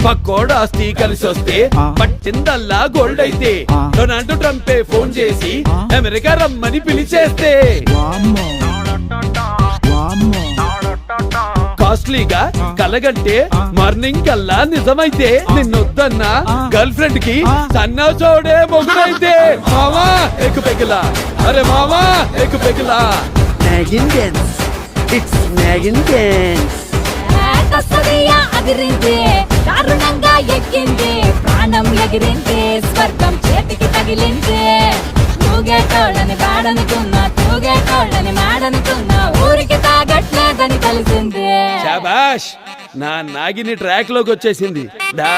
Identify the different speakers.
Speaker 1: పక్కోడు ఆస్తి కలిసి వస్తే పట్టిందల్లా గోల్డ్ అయితే డొనాల్డ్ ట్రంపే ఫోన్ చేసి అమెరికా రమ్మని పిలిచేస్తే కాస్ట్లీగా కలగంటే మార్నింగ్ కల్లా నిజమైతే నిన్నొద్దన్నా గర్ల్ ఫ్రెండ్ కి సన్నా చోడే మొగుడైతే మామా ఎక్కు పెగిలా అరే మామా ఎక్కు పెగిలా
Speaker 2: Naggin dance, it's naggin dance.
Speaker 3: అదిరింది దారుణంగా ఎక్కింది ప్రాణం ఎగిరింది స్వర్గం చేతికి తగిలింది తూగేటోళ్ళని బాడనుకున్నా తూగేటోళ్ళని మాడనుకున్నా ఊరికి తాగట్లేదని తెలిసింది
Speaker 1: శాబాష్ నా నాగిని ట్రాక్ లోకి వచ్చేసింది డా